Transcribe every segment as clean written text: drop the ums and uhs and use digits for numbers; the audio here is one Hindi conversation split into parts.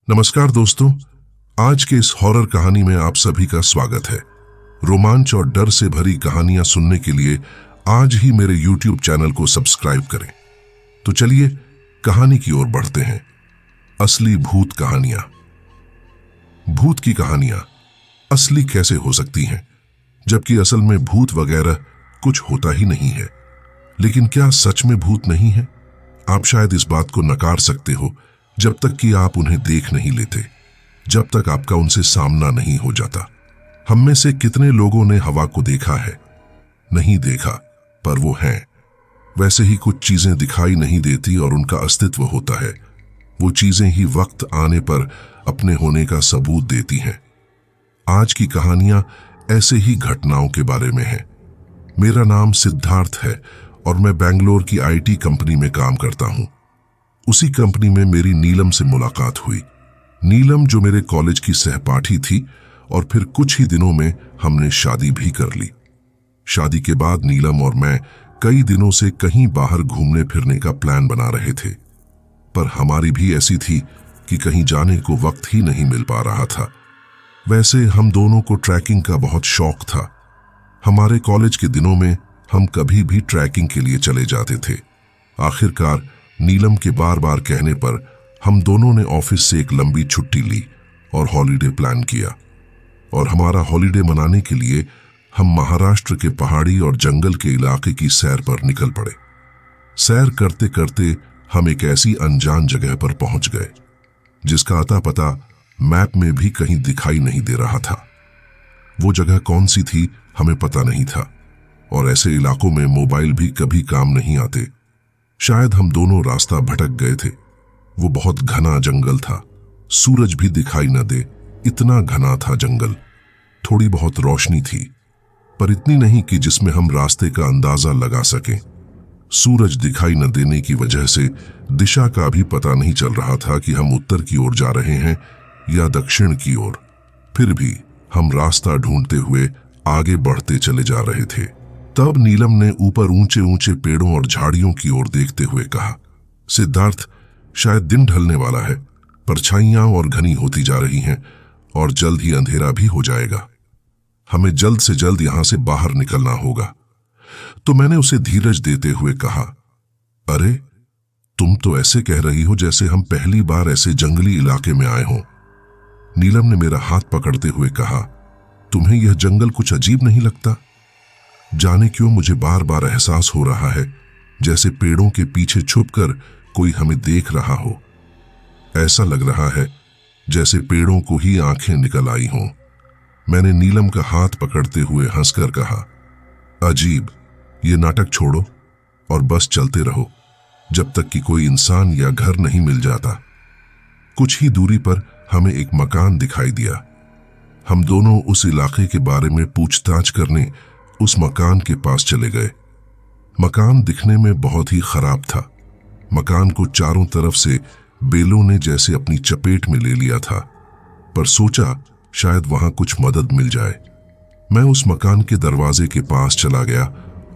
नमस्कार दोस्तों, आज के इस हॉरर कहानी में आप सभी का स्वागत है। रोमांच और डर से भरी कहानियां सुनने के लिए आज ही मेरे YouTube चैनल को सब्सक्राइब करें। तो चलिए कहानी की ओर बढ़ते हैं। असली भूत कहानियां। भूत की कहानियां असली कैसे हो सकती हैं, जबकि असल में भूत वगैरह कुछ होता ही नहीं है। लेकिन क्या सच में भूत नहीं है? आप शायद इस बात को नकार सकते हो जब तक कि आप उन्हें देख नहीं लेते, जब तक आपका उनसे सामना नहीं हो जाता। हम में से कितने लोगों ने हवा को देखा है? नहीं देखा, पर वो हैं। वैसे ही कुछ चीजें दिखाई नहीं देती और उनका अस्तित्व होता है। वो चीजें ही वक्त आने पर अपने होने का सबूत देती हैं। आज की कहानियां ऐसे ही घटनाओं के बारे में है। मेरा नाम सिद्धार्थ है और मैं बेंगलोर की IT कंपनी में काम करता हूं। उसी कंपनी में मेरी नीलम से मुलाकात हुई। नीलम जो मेरे कॉलेज की सहपाठी थी, और फिर कुछ ही दिनों में हमने शादी भी कर ली। शादी के बाद नीलम और मैं कई दिनों से कहीं बाहर घूमने फिरने का प्लान बना रहे थे, पर हमारी भी ऐसी थी कि कहीं जाने को वक्त ही नहीं मिल पा रहा था। वैसे हम दोनों को ट्रैकिंग का बहुत शौक था। हमारे कॉलेज के दिनों में हम कभी भी ट्रैकिंग के लिए चले जाते थे। आखिरकार नीलम के बार बार कहने पर हम दोनों ने ऑफिस से एक लंबी छुट्टी ली और हॉलिडे प्लान किया। और हमारा हॉलिडे मनाने के लिए हम महाराष्ट्र के पहाड़ी और जंगल के इलाके की सैर पर निकल पड़े। सैर करते करते हम एक ऐसी अनजान जगह पर पहुंच गए जिसका अता पता मैप में भी कहीं दिखाई नहीं दे रहा था। वो जगह कौन सी थी हमें पता नहीं था, और ऐसे इलाकों में मोबाइल भी कभी काम नहीं आते। शायद हम दोनों रास्ता भटक गए थे। वो बहुत घना जंगल था, सूरज भी दिखाई न दे, इतना घना था जंगल। थोड़ी बहुत रोशनी थी, पर इतनी नहीं कि जिसमें हम रास्ते का अंदाजा लगा सकें। सूरज दिखाई न देने की वजह से दिशा का भी पता नहीं चल रहा था कि हम उत्तर की ओर जा रहे हैं या दक्षिण की ओर। फिर भी हम रास्ता ढूंढते हुए आगे बढ़ते चले जा रहे थे। तब नीलम ने ऊपर ऊंचे ऊंचे पेड़ों और झाड़ियों की ओर देखते हुए कहा, सिद्धार्थ, शायद दिन ढलने वाला है। परछाइयां और घनी होती जा रही हैं और जल्द ही अंधेरा भी हो जाएगा। हमें जल्द से जल्द यहां से बाहर निकलना होगा। तो मैंने उसे धीरज देते हुए कहा, अरे, तुम तो ऐसे कह रही हो जैसे हम पहली बार ऐसे जंगली इलाके में आए हों। नीलम ने मेरा हाथ पकड़ते हुए कहा, तुम्हें यह जंगल कुछ अजीब नहीं लगता? जाने क्यों मुझे बार बार एहसास हो रहा है जैसे पेड़ों के पीछे छुपकर कोई हमें देख रहा हो। ऐसा लग रहा है जैसे पेड़ों को ही आंखें निकल आई हों। मैंने नीलम का हाथ पकड़ते हुए हंसकर कहा, अजीब, ये नाटक छोड़ो और बस चलते रहो जब तक कि कोई इंसान या घर नहीं मिल जाता। कुछ ही दूरी पर हमें एक मकान दिखाई दिया। हम दोनों उस इलाके के बारे में पूछताछ करने उस मकान के पास चले गए। मकान दिखने में बहुत ही खराब था। मकान को चारों तरफ से बेलों ने जैसे अपनी चपेट में ले लिया था, पर सोचा शायद वहां कुछ मदद मिल जाए। मैं उस मकान के दरवाजे के पास चला गया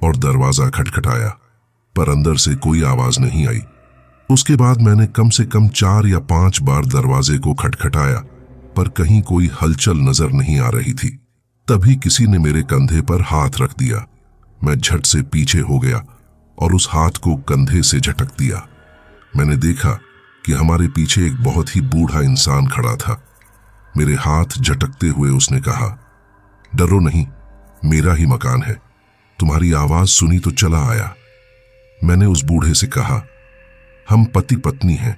और दरवाजा खटखटाया, पर अंदर से कोई आवाज नहीं आई। उसके बाद मैंने कम से कम 4 या 5 बार दरवाजे को खटखटाया, पर कहीं कोई हलचल नजर नहीं आ रही थी। तभी किसी ने मेरे कंधे पर हाथ रख दिया। मैं झट से पीछे हो गया और उस हाथ को कंधे से झटक दिया। मैंने देखा कि हमारे पीछे एक बहुत ही बूढ़ा इंसान खड़ा था। मेरे हाथ झटकते हुए उसने कहा, डरो नहीं, मेरा ही मकान है। तुम्हारी आवाज सुनी तो चला आया। मैंने उस बूढ़े से कहा, हम पति पत्नी हैं।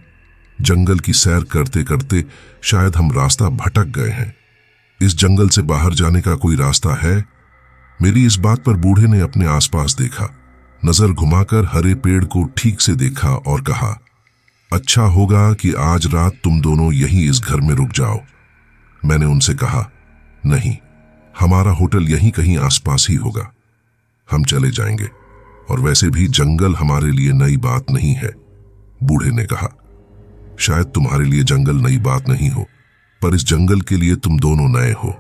जंगल की सैर करते करते शायद हम रास्ता भटक गए हैं। इस जंगल से बाहर जाने का कोई रास्ता है? मेरी इस बात पर बूढ़े ने अपने आसपास देखा, नजर घुमाकर हरे पेड़ को ठीक से देखा और कहा, अच्छा होगा कि आज रात तुम दोनों यहीं इस घर में रुक जाओ। मैंने उनसे कहा, नहीं, हमारा होटल यहीं कहीं आसपास ही होगा। हम चले जाएंगे, और वैसे भी जंगल हमारे लिए नई बात नहीं है। बूढ़े ने कहा, शायद तुम्हारे लिए जंगल नई बात नहीं हो, पर इस जंगल के लिए तुम दोनों नए हो।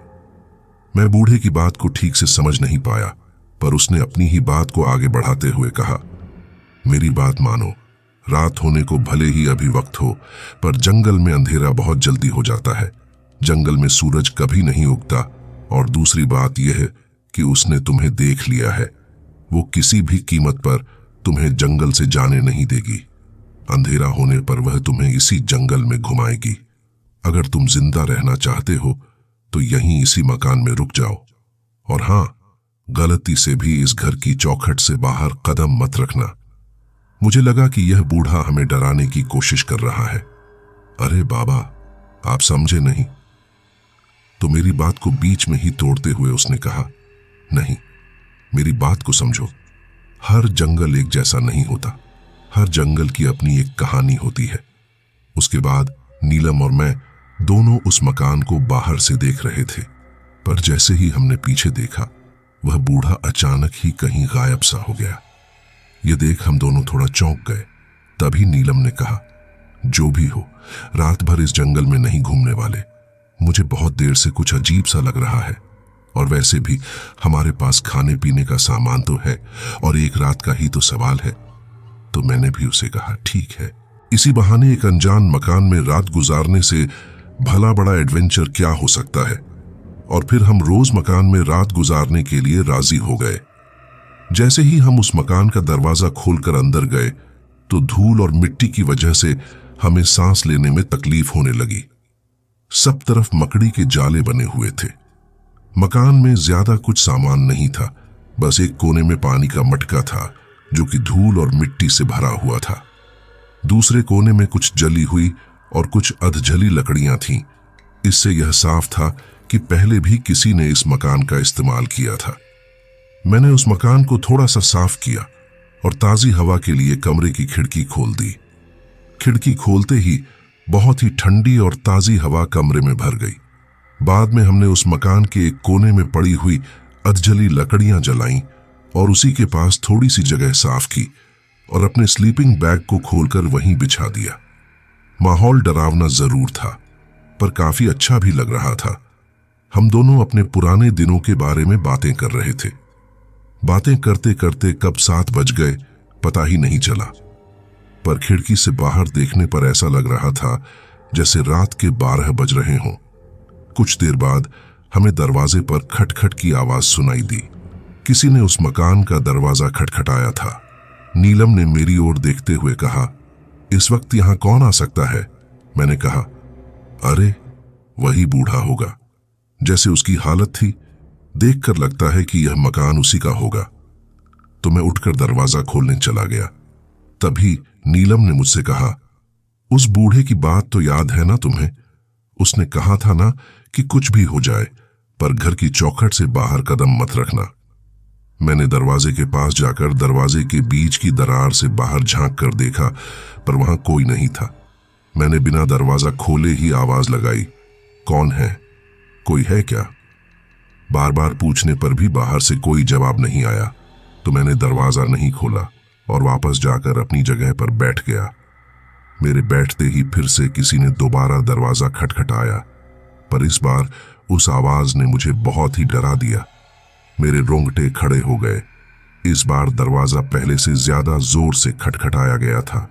मैं बूढ़े की बात को ठीक से समझ नहीं पाया, पर उसने अपनी ही बात को आगे बढ़ाते हुए कहा, मेरी बात मानो, रात होने को भले ही अभी वक्त हो, पर जंगल में अंधेरा बहुत जल्दी हो जाता है। जंगल में सूरज कभी नहीं उगता। और दूसरी बात यह है कि उसने तुम्हें देख लिया है। वो किसी भी कीमत पर तुम्हें जंगल से जाने नहीं देगी। अंधेरा होने पर वह तुम्हें इसी जंगल में घुमाएगी। अगर तुम जिंदा रहना चाहते हो तो यहीं इसी मकान में रुक जाओ। और हां, गलती से भी इस घर की चौखट से बाहर कदम मत रखना। मुझे लगा कि यह बूढ़ा हमें डराने की कोशिश कर रहा है। अरे बाबा, आप समझे नहीं? तो मेरी बात को बीच में ही तोड़ते हुए उसने कहा, नहीं, मेरी बात को समझो। हर जंगल एक जैसा नहीं होता। हर जंगल की अपनी एक कहानी होती है। उसके बाद नीलम और मैं दोनों उस मकान को बाहर से देख रहे थे, पर जैसे ही हमने पीछे देखा, वह बूढ़ा अचानक ही कहीं गायब सा हो गया। यह देख हम दोनों थोड़ा चौंक गए। तभी नीलम ने कहा, जो भी हो, रात भर इस जंगल में नहीं घूमने वाले। मुझे बहुत देर से कुछ अजीब सा लग रहा है, और वैसे भी हमारे पास खाने पीने का सामान तो है और एक रात का ही तो सवाल है। तो मैंने भी उसे कहा, ठीक है, इसी बहाने एक अनजान मकान में रात गुजारने से भला बड़ा एडवेंचर क्या हो सकता है। और फिर हम रोज मकान में रात गुजारने के लिए राजी हो गए। जैसे ही हम उस मकान का दरवाजा खोलकर अंदर गए तो धूल और मिट्टी की वजह से हमें सांस लेने में तकलीफ होने लगी। सब तरफ मकड़ी के जाले बने हुए थे। मकान में ज्यादा कुछ सामान नहीं था, बस एक कोने में पानी का मटका था जो कि धूल और मिट्टी से भरा हुआ था। दूसरे कोने में कुछ जली हुई और कुछ अधजली लकड़ियां थीं। इससे यह साफ था कि पहले भी किसी ने इस मकान का इस्तेमाल किया था। मैंने उस मकान को थोड़ा सा साफ किया और ताजी हवा के लिए कमरे की खिड़की खोल दी। खिड़की खोलते ही बहुत ही ठंडी और ताजी हवा कमरे में भर गई। बाद में हमने उस मकान के एक कोने में पड़ी हुई अधजली लकड़ियां जलाईं और उसी के पास थोड़ी सी जगह साफ की और अपने स्लीपिंग बैग को खोलकर वहीं बिछा दिया। माहौल डरावना जरूर था, पर काफी अच्छा भी लग रहा था। हम दोनों अपने पुराने दिनों के बारे में बातें कर रहे थे। बातें करते करते कब 7 बज गए पता ही नहीं चला, पर खिड़की से बाहर देखने पर ऐसा लग रहा था जैसे रात के 12 बज रहे हों। कुछ देर बाद हमें दरवाजे पर खटखट की आवाज सुनाई दी। किसी ने उस मकान का दरवाजा खटखटाया था। नीलम ने मेरी ओर देखते हुए कहा, इस वक्त यहां कौन आ सकता है? मैंने कहा, अरे वही बूढ़ा होगा। जैसे उसकी हालत थी, देखकर लगता है कि यह मकान उसी का होगा। तो मैं उठकर दरवाजा खोलने चला गया। तभी नीलम ने मुझसे कहा, उस बूढ़े की बात तो याद है ना तुम्हें? उसने कहा था ना कि कुछ भी हो जाए पर घर की चौखट से बाहर कदम मत रखना। मैंने दरवाजे के पास जाकर दरवाजे के बीच की दरार से बाहर झांक कर देखा, पर वहां कोई नहीं था। मैंने बिना दरवाजा खोले ही आवाज लगाई, कौन है? कोई है क्या? बार बार पूछने पर भी बाहर से कोई जवाब नहीं आया। तो मैंने दरवाजा नहीं खोला और वापस जाकर अपनी जगह पर बैठ गया। मेरे बैठते ही फिर से किसी ने दोबारा दरवाजा खटखटाया, पर इस बार उस आवाज ने मुझे बहुत ही डरा दिया। मेरे रोंगटे खड़े हो गए। इस बार दरवाजा पहले से ज्यादा जोर से खटखटाया गया था।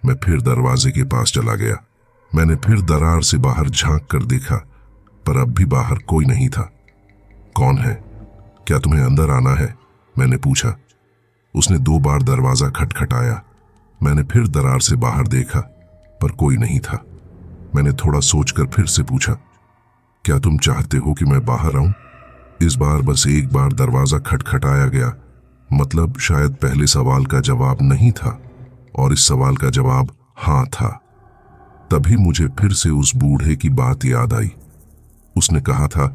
मैं फिर दरवाजे के पास चला गया। मैंने फिर दरार से बाहर झांक कर देखा, पर अब भी बाहर कोई नहीं था। कौन है? क्या तुम्हें अंदर आना है? मैंने पूछा। उसने 2 बार दरवाजा खटखटाया। मैंने फिर दरार से बाहर देखा, पर कोई नहीं था। मैंने थोड़ा सोचकर फिर से पूछा, क्या तुम चाहते हो कि मैं बाहर आऊं? इस बार बस एक बार दरवाजा खटखटाया गया। मतलब शायद पहले सवाल का जवाब नहीं था और इस सवाल का जवाब हां था। तभी मुझे फिर से उस बूढ़े की बात याद आई। उसने कहा था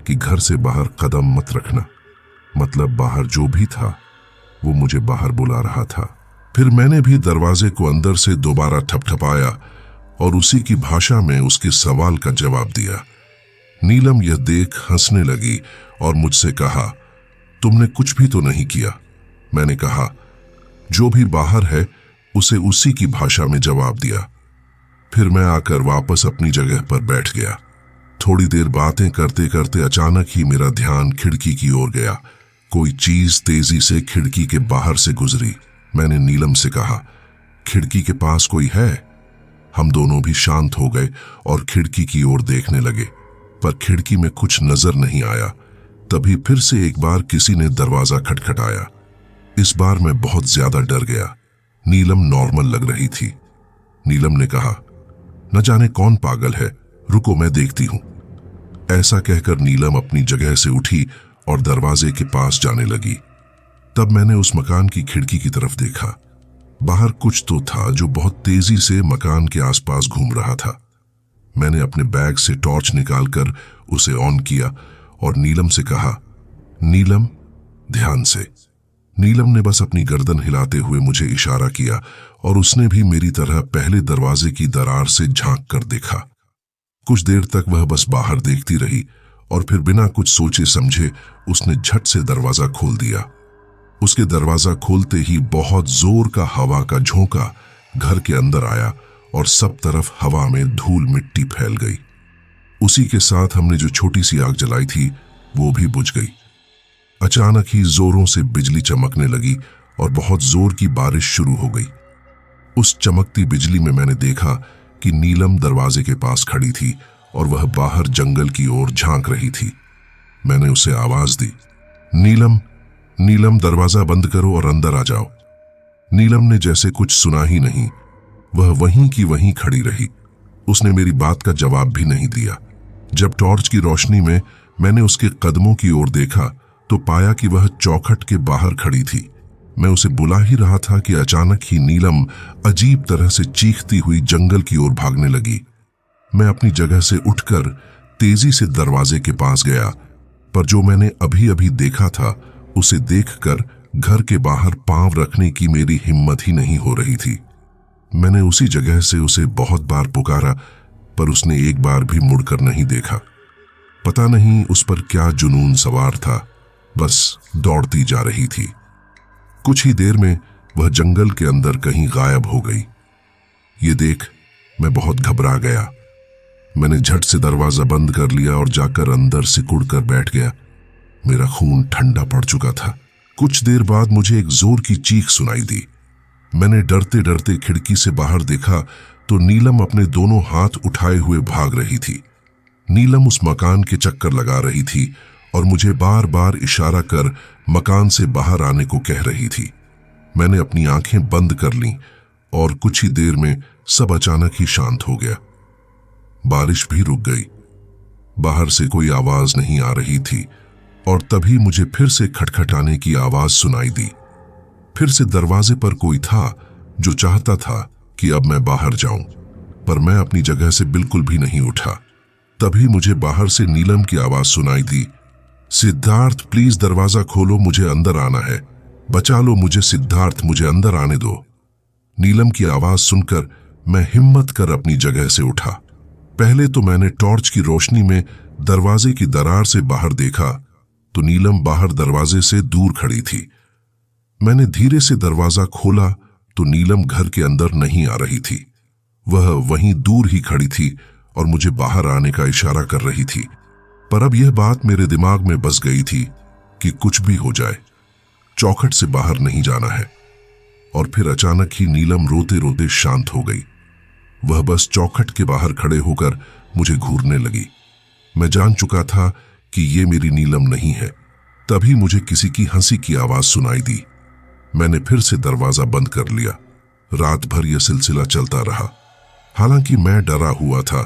कि घर से बाहर कदम मत रखना। मतलब बाहर जो भी था वो मुझे बाहर बुला रहा था। फिर मैंने भी दरवाजे को अंदर से दोबारा ठपठपाया और उसी की भाषा में उसके सवाल का जवाब दिया। नीलम यह देख हंसने लगी और मुझसे कहा, तुमने कुछ भी तो नहीं किया। मैंने कहा, जो भी बाहर है उसे उसी की भाषा में जवाब दिया। फिर मैं आकर वापस अपनी जगह पर बैठ गया। थोड़ी देर बातें करते करते अचानक ही मेरा ध्यान खिड़की की ओर गया। कोई चीज तेजी से खिड़की के बाहर से गुजरी। मैंने नीलम से कहा, खिड़की के पास कोई है? हम दोनों भी शांत हो गए और खिड़की की ओर देखने लगे, पर खिड़की में कुछ नजर नहीं आया। तभी फिर से एक बार किसी ने दरवाजा खटखटाया। इस बार मैं बहुत ज्यादा डर गया। नीलम नॉर्मल लग रही थी। नीलम ने कहा, न जाने कौन पागल है, रुको मैं देखती हूं। ऐसा कहकर नीलम अपनी जगह से उठी और दरवाजे के पास जाने लगी। तब मैंने उस मकान की खिड़की की तरफ देखा। बाहर कुछ तो था जो बहुत तेजी से मकान के आसपास घूम रहा था। मैंने अपने बैग से टॉर्च निकालकर उसे ऑन किया और नीलम से कहा, नीलम ध्यान से। नीलम ने बस अपनी गर्दन हिलाते हुए मुझे इशारा किया और उसने भी मेरी तरह पहले दरवाजे की दरार से झांक कर देखा। कुछ देर तक वह बस बाहर देखती रही और फिर बिना कुछ सोचे समझे उसने झट से दरवाजा खोल दिया। उसके दरवाजा खोलते ही बहुत जोर का हवा का झोंका घर के अंदर आया और सब तरफ हवा में धूल मिट्टी फैल गई। उसी के साथ हमने जो छोटी सी आग जलाई थी वो भी बुझ गई। अचानक ही जोरों से बिजली चमकने लगी और बहुत जोर की बारिश शुरू हो गई। उस चमकती बिजली में मैंने देखा कि नीलम दरवाजे के पास खड़ी थी और वह बाहर जंगल की ओर झांक रही थी। मैंने उसे आवाज दी, नीलम, नीलम दरवाजा बंद करो और अंदर आ जाओ। नीलम ने जैसे कुछ सुना ही नहीं, वह वहीं की वहीं खड़ी रही। उसने मेरी बात का जवाब भी नहीं दिया। जब टॉर्च की रोशनी में मैंने उसके कदमों की ओर देखा तो पाया कि वह चौखट के बाहर खड़ी थी। मैं उसे बुला ही रहा था कि अचानक ही नीलम अजीब तरह से चीखती हुई जंगल की ओर भागने लगी। मैं अपनी जगह से उठकर तेजी से दरवाजे के पास गया, पर जो मैंने अभी अभी देखा था उसे देखकर घर के बाहर पांव रखने की मेरी हिम्मत ही नहीं हो रही थी। मैंने उसी जगह से उसे बहुत बार पुकारा, पर उसने एक बार भी मुड़कर नहीं देखा। पता नहीं उस पर क्या जुनून सवार था, बस दौड़ती जा रही थी। कुछ ही देर में वह जंगल के अंदर कहीं गायब हो गई। ये देख मैं बहुत घबरा गया। मैंने झट से दरवाजा बंद कर लिया और जाकर अंदर सिकुड़कर बैठ गया। मेरा खून ठंडा पड़ चुका था। कुछ देर बाद मुझे एक जोर की चीख सुनाई दी। मैंने डरते डरते खिड़की से बाहर देखा तो नीलम अपने दोनों हाथ उठाए हुए भाग रही थी। नीलम उस मकान के चक्कर लगा रही थी और मुझे बार बार इशारा कर मकान से बाहर आने को कह रही थी। मैंने अपनी आंखें बंद कर लीं और कुछ ही देर में सब अचानक ही शांत हो गया। बारिश भी रुक गई। बाहर से कोई आवाज नहीं आ रही थी और तभी मुझे फिर से खटखटाने की आवाज सुनाई दी। फिर से दरवाजे पर कोई था जो चाहता था कि अब मैं बाहर जाऊं, पर मैं अपनी जगह से बिल्कुल भी नहीं उठा। तभी मुझे बाहर से नीलम की आवाज सुनाई दी, सिद्धार्थ प्लीज दरवाजा खोलो, मुझे अंदर आना है, बचा लो मुझे सिद्धार्थ, मुझे अंदर आने दो। नीलम की आवाज सुनकर मैं हिम्मत कर अपनी जगह से उठा। पहले तो मैंने टॉर्च की रोशनी में दरवाजे की दरार से बाहर देखा तो नीलम बाहर दरवाजे से दूर खड़ी थी। मैंने धीरे से दरवाजा खोला तो नीलम घर के अंदर नहीं आ रही थी। वह वहीं दूर ही खड़ी थी और मुझे बाहर आने का इशारा कर रही थी। पर अब यह बात मेरे दिमाग में बस गई थी कि कुछ भी हो जाए, चौखट से बाहर नहीं जाना है। और फिर अचानक ही नीलम रोते रोते शांत हो गई। वह बस चौखट के बाहर खड़े होकर मुझे घूरने लगी। मैं जान चुका था कि ये मेरी नीलम नहीं है। तभी मुझे किसी की हंसी की आवाज सुनाई दी। मैंने फिर से दरवाजा बंद कर लिया। रात भर यह सिलसिला चलता रहा। हालांकि मैं डरा हुआ था,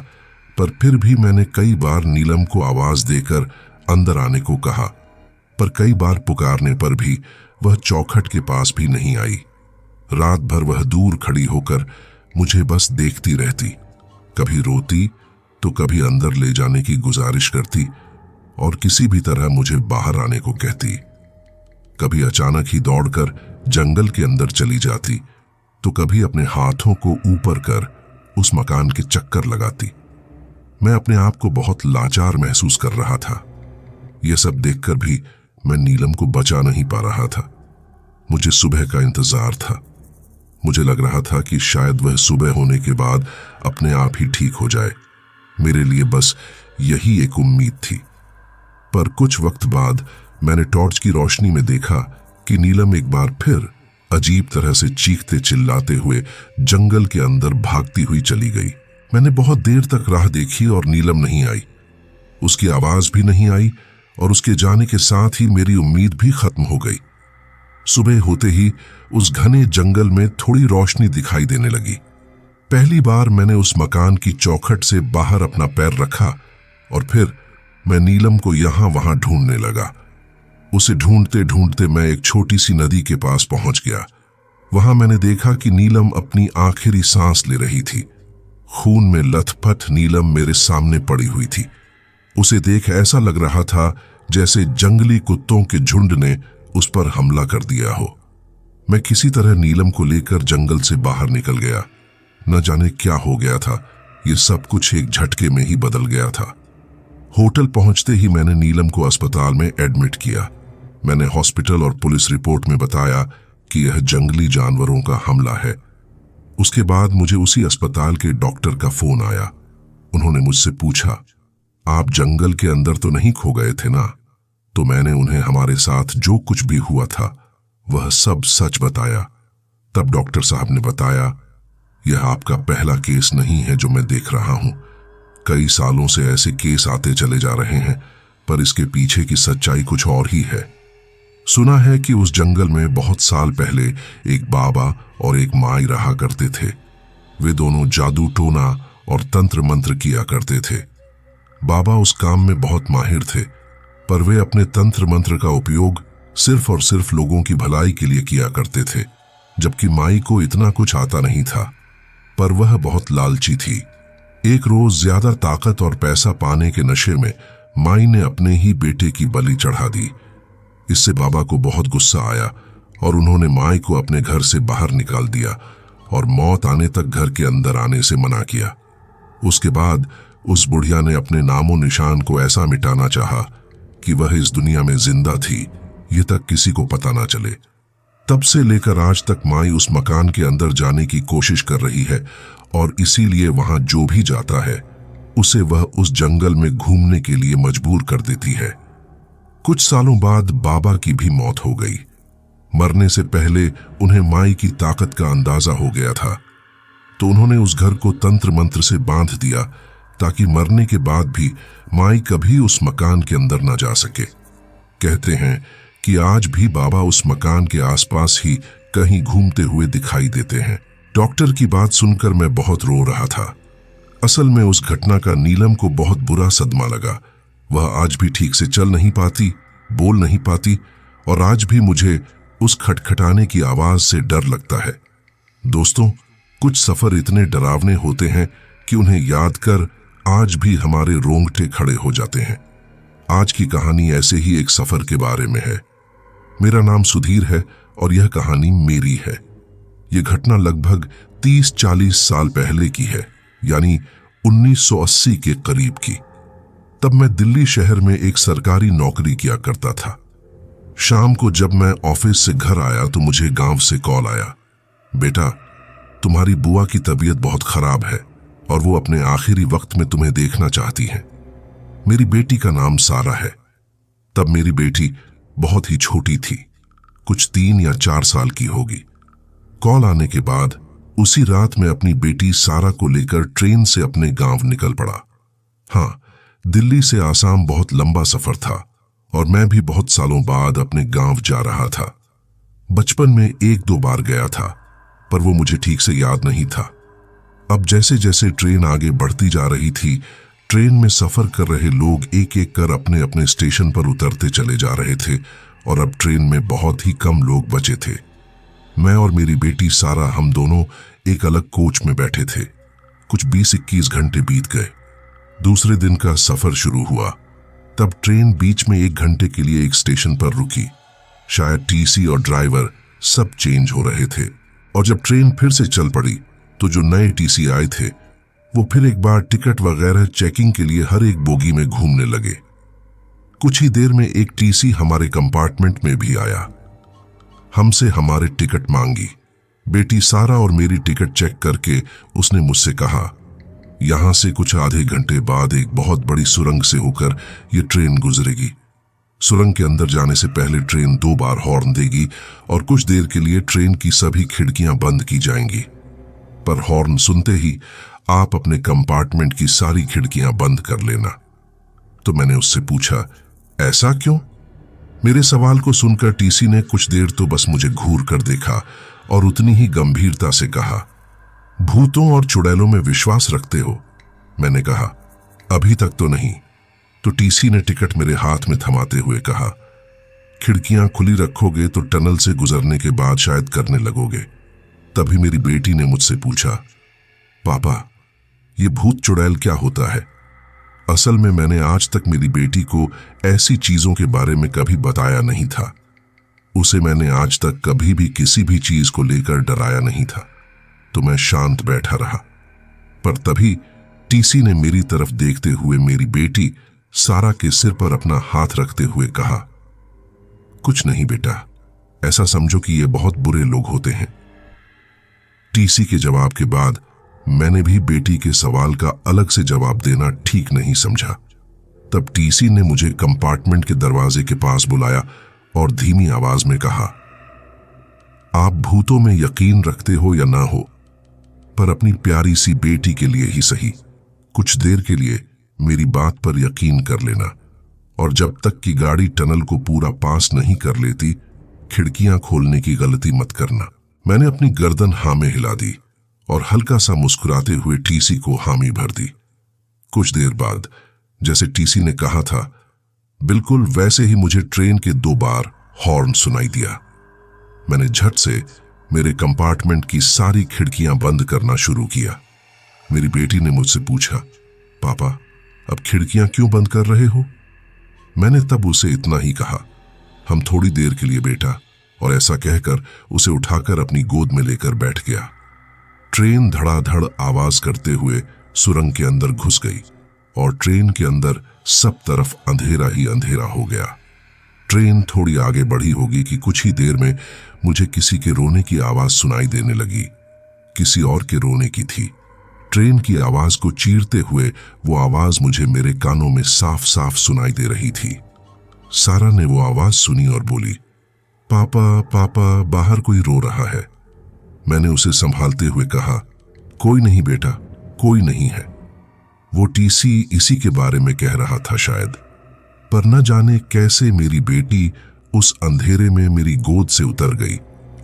पर फिर भी मैंने कई बार नीलम को आवाज देकर अंदर आने को कहा, पर कई बार पुकारने पर भी वह चौखट के पास भी नहीं आई। रात भर वह दूर खड़ी होकर मुझे बस देखती रहती, कभी रोती तो कभी अंदर ले जाने की गुजारिश करती और किसी भी तरह मुझे बाहर आने को कहती। कभी अचानक ही दौड़कर जंगल के अंदर चली जाती तो कभी अपने हाथों को ऊपर कर उस मकान के चक्कर लगाती। मैं अपने आप को बहुत लाचार महसूस कर रहा था। यह सब देखकर भी मैं नीलम को बचा नहीं पा रहा था। मुझे सुबह का इंतजार था। मुझे लग रहा था कि शायद वह सुबह होने के बाद अपने आप ही ठीक हो जाए। मेरे लिए बस यही एक उम्मीद थी। पर कुछ वक्त बाद मैंने टॉर्च की रोशनी में देखा कि नीलम एक बार फिर अजीब तरह से चीखते चिल्लाते हुए जंगल के अंदर भागती हुई चली गई। मैंने बहुत देर तक राह देखी और नीलम नहीं आई। उसकी आवाज भी नहीं आई और उसके जाने के साथ ही मेरी उम्मीद भी खत्म हो गई। सुबह होते ही उस घने जंगल में थोड़ी रोशनी दिखाई देने लगी। पहली बार मैंने उस मकान की चौखट से बाहर अपना पैर रखा और फिर मैं नीलम को यहां वहां ढूंढने लगा। उसे ढूंढते ढूंढते मैं एक छोटी सी नदी के पास पहुंच गया। वहां मैंने देखा कि नीलम अपनी आखिरी सांस ले रही थी। खून में लथपथ नीलम मेरे सामने पड़ी हुई थी। उसे देख ऐसा लग रहा था जैसे जंगली कुत्तों के झुंड ने उस पर हमला कर दिया हो। मैं किसी तरह नीलम को लेकर जंगल से बाहर निकल गया। न जाने क्या हो गया था, ये सब कुछ एक झटके में ही बदल गया था। होटल पहुंचते ही मैंने नीलम को अस्पताल में एडमिट किया। मैंने हॉस्पिटल और पुलिस रिपोर्ट में बताया कि यह जंगली जानवरों का हमला है। उसके बाद मुझे उसी अस्पताल के डॉक्टर का फोन आया। उन्होंने मुझसे पूछा, आप जंगल के अंदर तो नहीं खो गए थे ना? तो मैंने उन्हें हमारे साथ जो कुछ भी हुआ था वह सब सच बताया। तब डॉक्टर साहब ने बताया, यह आपका पहला केस नहीं है जो मैं देख रहा हूं। कई सालों से ऐसे केस आते चले जा रहे हैं, पर इसके पीछे की सच्चाई कुछ और ही है। सुना है कि उस जंगल में बहुत साल पहले एक बाबा और एक माई रहा करते थे। वे दोनों जादू टोना और तंत्र मंत्र किया करते थे। बाबा उस काम में बहुत माहिर थे, पर वे अपने तंत्र मंत्र का उपयोग सिर्फ और सिर्फ लोगों की भलाई के लिए किया करते थे, जबकि माई को इतना कुछ आता नहीं था, पर वह बहुत लालची थी। एक रोज ज्यादा ताकत और पैसा पाने के नशे में माई ने अपने ही बेटे की बलि चढ़ा दी। इससे बाबा को बहुत गुस्सा आया और उन्होंने माई को अपने घर से बाहर निकाल दिया और मौत आने तक घर के अंदर आने से मना किया। उसके बाद उस बुढ़िया ने अपने नामो निशान को ऐसा मिटाना चाहा कि वह इस दुनिया में जिंदा थी, ये तक किसी को पता ना चले। तब से लेकर आज तक माई उस मकान के अंदर जाने की कोशिश कर रही है और इसीलिए वहां जो भी जाता है उसे वह उस जंगल में घूमने के लिए मजबूर कर देती है। कुछ सालों बाद बाबा की भी मौत हो गई। मरने से पहले उन्हें माई की ताकत का अंदाजा हो गया था, तो उन्होंने उस घर को तंत्र मंत्र से बांध दिया ताकि मरने के बाद भी माई कभी उस मकान के अंदर ना जा सके। कहते हैं कि आज भी बाबा उस मकान के आसपास ही कहीं घूमते हुए दिखाई देते हैं। डॉक्टर की बात सुनकर मैं बहुत रो रहा था। असल में उस घटना का नीलम को बहुत बुरा सदमा लगा। वह आज भी ठीक से चल नहीं पाती, बोल नहीं पाती और आज भी मुझे उस खटखटाने की आवाज से डर लगता है। दोस्तों, कुछ सफर इतने डरावने होते हैं कि उन्हें याद कर आज भी हमारे रोंगटे खड़े हो जाते हैं। आज की कहानी ऐसे ही एक सफर के बारे में है। मेरा नाम सुधीर है और यह कहानी मेरी है। यह घटना लगभग 30-40 साल पहले की है, यानी 1980 के करीब की। तब मैं दिल्ली शहर में एक सरकारी नौकरी किया करता था। शाम को जब मैं ऑफिस से घर आया तो मुझे गांव से कॉल आया, बेटा तुम्हारी बुआ की तबीयत बहुत खराब है और वो अपने आखिरी वक्त में तुम्हें देखना चाहती हैं। मेरी बेटी का नाम सारा है। तब मेरी बेटी बहुत ही छोटी थी, कुछ 3 या 4 साल की होगी। कॉल आने के बाद उसी रात मैं अपनी बेटी सारा को लेकर ट्रेन से अपने गांव निकल पड़ा। हाँ, दिल्ली से आसाम बहुत लंबा सफर था और मैं भी बहुत सालों बाद अपने गांव जा रहा था। बचपन में 1-2 बार गया था, पर वो मुझे ठीक से याद नहीं था। अब जैसे जैसे ट्रेन आगे बढ़ती जा रही थी, ट्रेन में सफर कर रहे लोग एक एक कर अपने अपने स्टेशन पर उतरते चले जा रहे थे और अब ट्रेन में बहुत ही कम लोग बचे थे। मैं और मेरी बेटी सारा, हम दोनों एक अलग कोच में बैठे थे। कुछ 20-21 घंटे बीत गए। दूसरे दिन का सफर शुरू हुआ। तब ट्रेन बीच में 1 घंटे के लिए एक स्टेशन पर रुकी। शायद टीसी और ड्राइवर सब चेंज हो रहे थे और जब ट्रेन फिर से चल पड़ी तो जो नए टीसी आए थे वो फिर एक बार टिकट वगैरह चेकिंग के लिए हर एक बोगी में घूमने लगे। कुछ ही देर में एक टीसी हमारे कंपार्टमेंट में भी आया। हमसे हमारे टिकट मांगी। बेटी सारा और मेरी टिकट चेक करके उसने मुझसे कहा, यहां से कुछ आधे घंटे बाद एक बहुत बड़ी सुरंग से होकर ये ट्रेन गुजरेगी। सुरंग के अंदर जाने से पहले ट्रेन 2 बार हॉर्न देगी और कुछ देर के लिए ट्रेन की सभी खिड़कियां बंद की जाएंगी। पर हॉर्न सुनते ही आप अपने कंपार्टमेंट की सारी खिड़कियां बंद कर लेना। तो मैंने उससे पूछा, ऐसा क्यों? मेरे सवाल को सुनकर टीसी ने कुछ देर तो बस मुझे घूर कर देखा और उतनी ही गंभीरता से कहा, भूतों और चुड़ैलों में विश्वास रखते हो? मैंने कहा, अभी तक तो नहीं। तो टीसी ने टिकट मेरे हाथ में थमाते हुए कहा, खिड़कियां खुली रखोगे तो टनल से गुजरने के बाद शायद करने लगोगे। तभी मेरी बेटी ने मुझसे पूछा, पापा ये भूत चुड़ैल क्या होता है? असल में मैंने आज तक मेरी बेटी को ऐसी चीजों के बारे में कभी बताया नहीं था। उसे मैंने आज तक कभी भी किसी भी चीज को लेकर डराया नहीं था। तो मैं शांत बैठा रहा। पर तभी टीसी ने मेरी तरफ देखते हुए मेरी बेटी सारा के सिर पर अपना हाथ रखते हुए कहा, कुछ नहीं बेटा, ऐसा समझो कि ये बहुत बुरे लोग होते हैं। टीसी के जवाब के बाद मैंने भी बेटी के सवाल का अलग से जवाब देना ठीक नहीं समझा। तब टीसी ने मुझे कंपार्टमेंट के दरवाजे के पास बुलाया और धीमी आवाज में कहा, आप भूतों में यकीन रखते हो या ना हो, पर अपनी प्यारी सी बेटी के लिए ही सही कुछ देर के लिए मेरी बात पर यकीन कर लेना, और जब तक कि गाड़ी टनल को पूरा पास नहीं कर लेती खिड़कियां खोलने की गलती मत करना। मैंने अपनी गर्दन हाँ में हिला दी और हल्का सा मुस्कुराते हुए टीसी को हामी भर दी। कुछ देर बाद जैसे टीसी ने कहा था बिल्कुल वैसे ही मुझे ट्रेन के 2 बार हॉर्न सुनाई दिया। मैंने झट से मेरे कंपार्टमेंट की सारी खिड़कियां बंद करना शुरू किया। मेरी बेटी ने मुझसे पूछा, पापा अब खिड़कियां क्यों बंद कर रहे हो? मैंने तब उसे इतना ही कहा, हम थोड़ी देर के लिए बेटा, और ऐसा कहकर उसे उठाकर अपनी गोद में लेकर बैठ गया। ट्रेन धड़ाधड़ आवाज करते हुए सुरंग के अंदर घुस गई और ट्रेन के अंदर सब तरफ अंधेरा ही अंधेरा हो गया। ट्रेन थोड़ी आगे बढ़ी होगी कि कुछ ही देर में मुझे किसी के रोने की आवाज सुनाई देने लगी। किसी और के रोने की थी। ट्रेन की आवाज को चीरते हुए वो आवाज मुझे मेरे कानों में साफ साफ सुनाई दे रही थी। सारा ने वो आवाज सुनी और बोली, पापा पापा बाहर कोई रो रहा है। मैंने उसे संभालते हुए कहा, कोई नहीं बेटा, कोई नहीं है। वो टीसी इसी के बारे में कह रहा था शायद। पर न जाने कैसे मेरी बेटी उस अंधेरे में मेरी गोद से उतर गई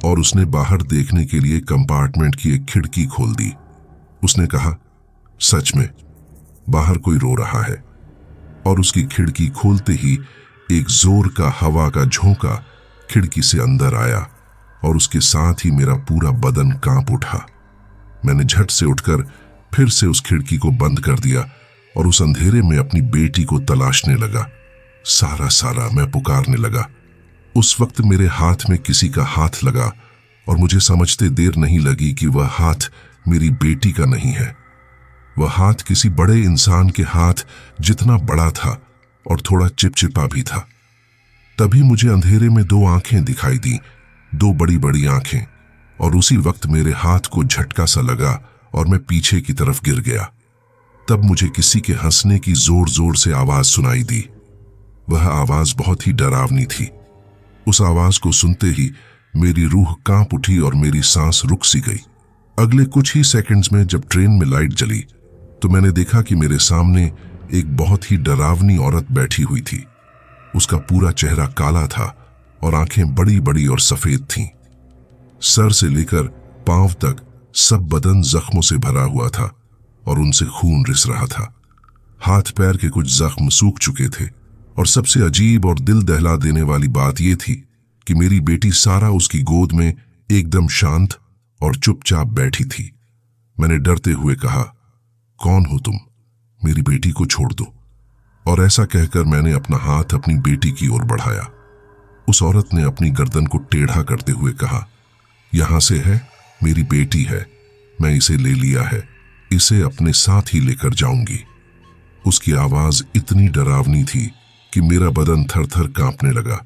और उसने बाहर देखने के लिए कंपार्टमेंट की एक खिड़की खोल दी। उसने कहा, सच में बाहर कोई रो रहा है। और उसकी खिड़की खोलते ही एक जोर का हवा का झोंका खिड़की से अंदर आया और उसके साथ ही मेरा पूरा बदन कांप उठा। मैंने झट से उठकर फिर से उस खिड़की को बंद कर दिया और उस अंधेरे में अपनी बेटी को तलाशने लगा। सारा सारा मैं पुकारने लगा। उस वक्त मेरे हाथ में किसी का हाथ लगा और मुझे समझते देर नहीं लगी कि वह हाथ मेरी बेटी का नहीं है। वह हाथ किसी बड़े इंसान के हाथ जितना बड़ा था और थोड़ा चिपचिपा भी था। तभी मुझे अंधेरे में 2 आंखें दिखाई दी, 2 बड़ी बड़ी आंखें, और उसी वक्त मेरे हाथ को झटका सा लगा और मैं पीछे की तरफ गिर गया। तब मुझे किसी के हंसने की जोर जोर से आवाज सुनाई दी। वह आवाज बहुत ही डरावनी थी। उस आवाज को सुनते ही मेरी रूह कांप उठी और मेरी सांस रुक सी गई। अगले कुछ ही सेकंड्स में जब ट्रेन में लाइट जली तो मैंने देखा कि मेरे सामने एक बहुत ही डरावनी औरत बैठी हुई थी। उसका पूरा चेहरा काला था और आंखें बड़ी बड़ी और सफेद थीं। सर से लेकर पांव तक सब बदन जख्मों से भरा हुआ था और उनसे खून रिस रहा था। हाथ पैर के कुछ जख्म सूख चुके थे और सबसे अजीब और दिल दहला देने वाली बात यह थी कि मेरी बेटी सारा उसकी गोद में एकदम शांत और चुपचाप बैठी थी। मैंने डरते हुए कहा, कौन हो तुम? मेरी बेटी को छोड़ दो। और ऐसा कहकर मैंने अपना हाथ अपनी बेटी की ओर बढ़ाया। उस औरत ने अपनी गर्दन को टेढ़ा करते हुए कहा, यहां से है, मेरी बेटी है, मैं इसे ले लिया है, इसे अपने साथ ही लेकर जाऊंगी। उसकी आवाज इतनी डरावनी थी कि मेरा बदन थर थर कांपने लगा।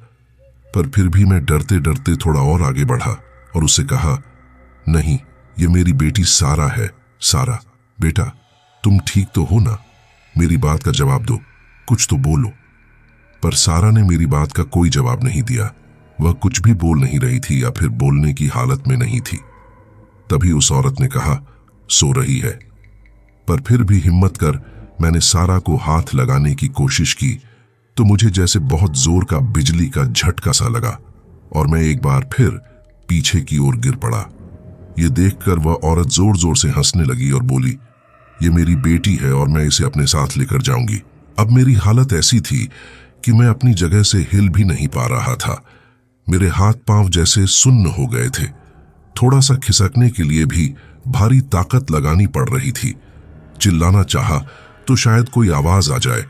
पर फिर भी मैं डरते डरते थोड़ा और आगे बढ़ा और उससे कहा, नहीं, ये मेरी बेटी सारा है। सारा बेटा, तुम ठीक तो हो ना? मेरी बात का जवाब दो, कुछ तो बोलो। पर सारा ने मेरी बात का कोई जवाब नहीं दिया। वह कुछ भी बोल नहीं रही थी या फिर बोलने की हालत में नहीं थी। तभी उस औरत ने कहा, सो रही है। पर फिर भी हिम्मत कर मैंने सारा को हाथ लगाने की कोशिश की तो मुझे जैसे बहुत जोर का बिजली का झटका सा लगा और मैं एक बार फिर पीछे की ओर गिर पड़ा। ये देखकर वह औरत जोर जोर से हंसने लगी और बोली, ये मेरी बेटी है और मैं इसे अपने साथ लेकर जाऊंगी। अब मेरी हालत ऐसी थी कि मैं अपनी जगह से हिल भी नहीं पा रहा था। मेरे हाथ पांव जैसे सुन्न हो गए थे। थोड़ा सा खिसकने के लिए भी भारी ताकत लगानी पड़ रही थी। चिल्लाना चाहा तो शायद कोई आवाज आ जाए,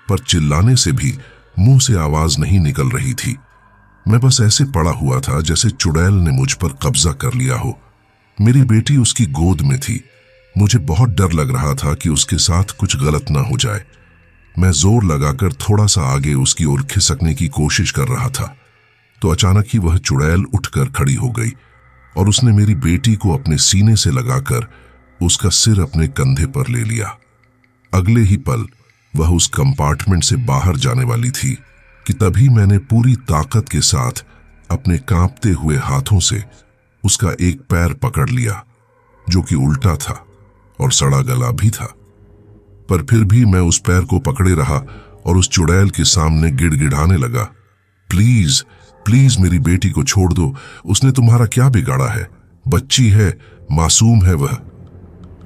पर चिल्लाने से भी मुंह से आवाज नहीं निकल रही थी। मैं बस ऐसे पड़ा हुआ था जैसे चुड़ैल ने मुझ पर कब्जा कर लिया हो। मेरी बेटी उसकी गोद में थी। मुझे बहुत डर लग रहा था कि उसके साथ कुछ गलत ना हो जाए। मैं जोर लगाकर थोड़ा सा आगे उसकी ओर खिसकने की कोशिश कर रहा था तो अचानक ही वह चुड़ैल उठकर खड़ी हो गई और उसने मेरी बेटी को अपने सीने से लगाकर उसका सिर अपने कंधे पर ले लिया। अगले ही पल वह उस कंपार्टमेंट से बाहर जाने वाली थी कि तभी मैंने पूरी ताकत के साथ अपने कांपते हुए हाथों से उसका एक पैर पकड़ लिया जो कि उल्टा था और सड़ा गला भी था। पर फिर भी मैं उस पैर को पकड़े रहा और उस चुड़ैल के सामने गिड़गिड़ाने लगा, प्लीज प्लीज मेरी बेटी को छोड़ दो, उसने तुम्हारा क्या बिगाड़ा है, बच्ची है, मासूम है वह।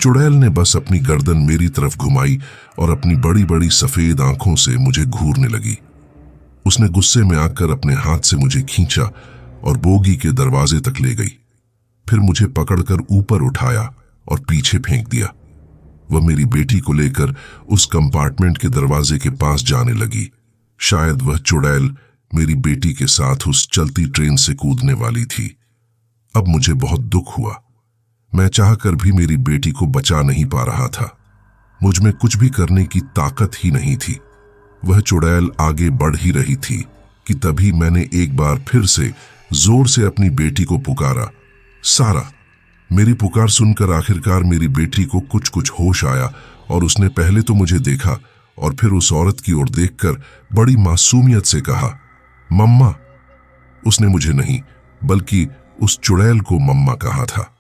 चुड़ैल ने बस अपनी गर्दन मेरी तरफ घुमाई और अपनी बड़ी बड़ी सफेद आंखों से मुझे घूरने लगी। उसने गुस्से में आकर अपने हाथ से मुझे खींचा और बोगी के दरवाजे तक ले गई। फिर मुझे पकड़कर ऊपर उठाया और पीछे फेंक दिया। वह मेरी बेटी को लेकर उस कंपार्टमेंट के दरवाजे के पास जाने लगी। शायद वह चुड़ैल मेरी बेटी के साथ उस चलती ट्रेन से कूदने वाली थी। अब मुझे बहुत दुख हुआ। मैं चाहकर भी मेरी बेटी को बचा नहीं पा रहा था। मुझ में कुछ भी करने की ताकत ही नहीं थी। वह चुड़ैल आगे बढ़ ही रही थी कि तभी मैंने एक बार फिर से जोर से अपनी बेटी को पुकारा, सारा। मेरी पुकार सुनकर आखिरकार मेरी बेटी को कुछ कुछ होश आया और उसने पहले तो मुझे देखा और फिर उस औरत की ओर देखकर बड़ी मासूमियत से कहा, मम्मा। उसने मुझे नहीं बल्कि उस चुड़ैल को मम्मा कहा था।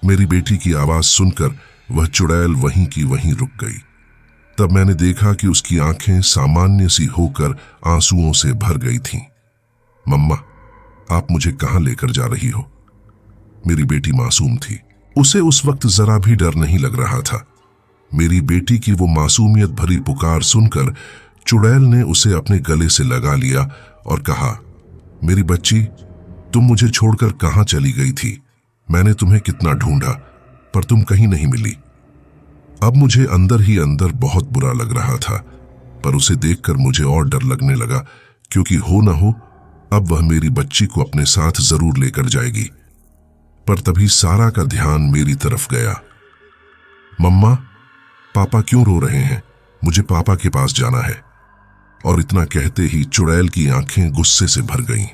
मेरी बेटी की आवाज सुनकर वह चुड़ैल वहीं की वहीं रुक गई। तब मैंने देखा कि उसकी आंखें सामान्य सी होकर आंसुओं से भर गई थीं। मम्मा, आप मुझे कहां लेकर जा रही हो? मेरी बेटी मासूम थी। उसे उस वक्त जरा भी डर नहीं लग रहा था। मेरी बेटी की वो मासूमियत भरी पुकार सुनकर चुड़ैल ने उसे अपने गले से लगा लिया और कहा, मेरी बच्ची, तुम मुझे छोड़कर कहां चली गई थी? मैंने तुम्हें कितना ढूंढा पर तुम कहीं नहीं मिली। अब मुझे अंदर ही अंदर बहुत बुरा लग रहा था, पर उसे देखकर मुझे और डर लगने लगा, क्योंकि हो ना हो अब वह मेरी बच्ची को अपने साथ जरूर लेकर जाएगी। पर तभी सारा का ध्यान मेरी तरफ गया। मम्मा, पापा क्यों रो रहे हैं? मुझे पापा के पास जाना है। और इतना कहते ही चुड़ैल की आंखें गुस्से से भर गईं।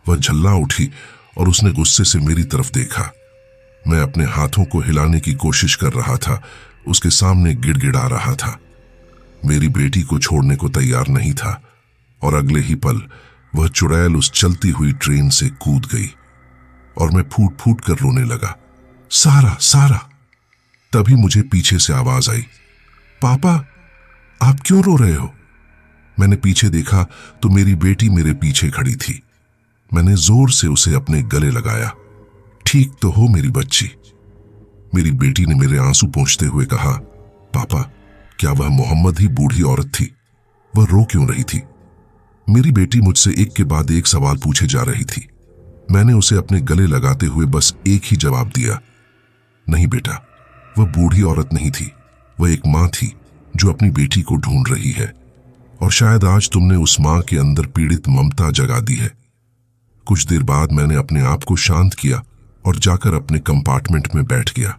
वह झल्ला उठी और उसने गुस्से से मेरी तरफ देखा। मैं अपने हाथों को हिलाने की कोशिश कर रहा था, उसके सामने गिड़गिड़ा रहा था। मेरी बेटी को छोड़ने को तैयार नहीं था और अगले ही पल वह चुड़ैल उस चलती हुई ट्रेन से कूद गई और मैं फूट फूट कर रोने लगा, सारा, सारा। तभी मुझे पीछे से आवाज आई, पापा, आप क्यों रो रहे हो? मैंने पीछे देखा तो मेरी बेटी मेरे पीछे खड़ी थी। मैंने जोर से उसे अपने गले लगाया। ठीक तो हो मेरी बच्ची? मेरी बेटी ने मेरे आंसू पोंछते हुए कहा, पापा, क्या वह मोहम्मद ही बूढ़ी औरत थी? वह रो क्यों रही थी? मेरी बेटी मुझसे एक के बाद एक सवाल पूछे जा रही थी। मैंने उसे अपने गले लगाते हुए बस एक ही जवाब दिया, नहीं बेटा, वह बूढ़ी औरत नहीं थी। वह एक मां थी जो अपनी बेटी को ढूंढ रही है, और शायद आज तुमने उस मां के अंदर पीड़ित ममता जगा दी है। कुछ देर बाद मैंने अपने आप को शांत किया और जाकर अपने कंपार्टमेंट में बैठ गया।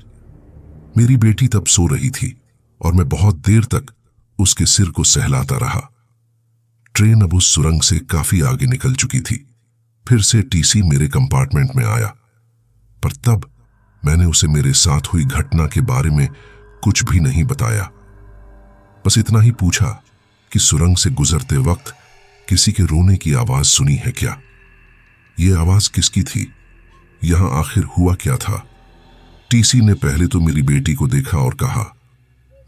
मेरी बेटी तब सो रही थी और मैं बहुत देर तक उसके सिर को सहलाता रहा। ट्रेन अब उस सुरंग से काफी आगे निकल चुकी थी। फिर से टीसी मेरे कंपार्टमेंट में आया, पर तब मैंने उसे मेरे साथ हुई घटना के बारे में कुछ भी नहीं बताया। बस इतना ही पूछा कि सुरंग से गुजरते वक्त किसी के रोने की आवाज सुनी है क्या? ये आवाज किसकी थी? यहां आखिर हुआ क्या था? टीसी ने पहले तो मेरी बेटी को देखा और कहा,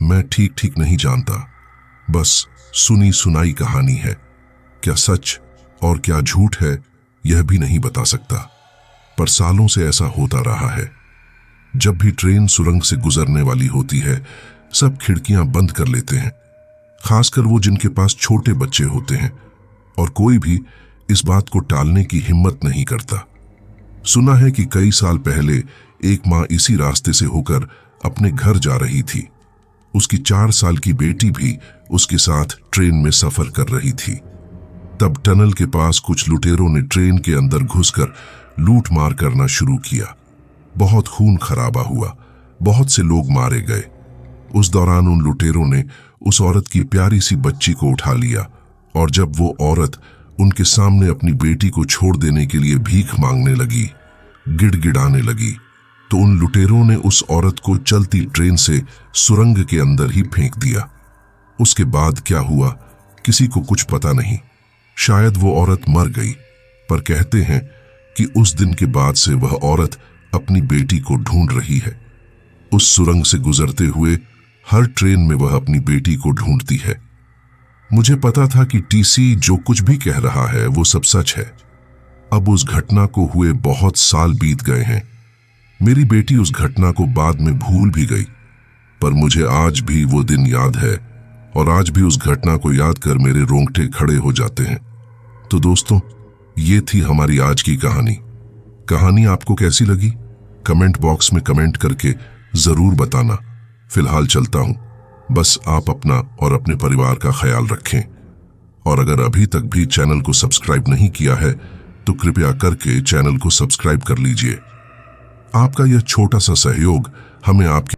मैं ठीक ठीक नहीं जानता, बस सुनी सुनाई कहानी है। क्या सच और क्या झूठ है यह भी नहीं बता सकता, पर सालों से ऐसा होता रहा है। जब भी ट्रेन सुरंग से गुजरने वाली होती है, सब खिड़कियां बंद कर लेते हैं, खासकर वो जिनके पास छोटे बच्चे होते हैं, और कोई भी इस बात को टालने की हिम्मत नहीं करता। सुना है कि कई साल पहले एक मां इसी रास्ते से होकर अपने घर जा रही थी। उसकी 4 साल की बेटी भी उसके साथ ट्रेन में सफर कर रही थी। तब टनल के पास कुछ लुटेरों ने ट्रेन के अंदर घुसकर लूट मार करना शुरू किया। बहुत खून खराबा हुआ, बहुत से लोग मारे गए। उस दौरान उन लुटेरों ने उस औरत की प्यारी सी बच्ची को उठा लिया, और जब वो औरत उनके सामने अपनी बेटी को छोड़ देने के लिए भीख मांगने लगी, गिड़गिड़ाने लगी, तो उन लुटेरों ने उस औरत को चलती ट्रेन से सुरंग के अंदर ही फेंक दिया। उसके बाद क्या हुआ किसी को कुछ पता नहीं। शायद वो औरत मर गई, पर कहते हैं कि उस दिन के बाद से वह औरत अपनी बेटी को ढूंढ रही है। उस सुरंग से गुजरते हुए हर ट्रेन में वह अपनी बेटी को ढूंढती है। मुझे पता था कि टीसी जो कुछ भी कह रहा है वो सब सच है। अब उस घटना को हुए बहुत साल बीत गए हैं। मेरी बेटी उस घटना को बाद में भूल भी गई, पर मुझे आज भी वो दिन याद है, और आज भी उस घटना को याद कर मेरे रोंगटे खड़े हो जाते हैं। तो दोस्तों, ये थी हमारी आज की कहानी। कहानी आपको कैसी लगी कमेंट बॉक्स में कमेंट करके जरूर बताना। फिलहाल चलता हूं, बस आप अपना और अपने परिवार का ख्याल रखें, और अगर अभी तक भी चैनल को सब्सक्राइब नहीं किया है तो कृपया करके चैनल को सब्सक्राइब कर लीजिए। आपका यह छोटा सा सहयोग हमें आपकी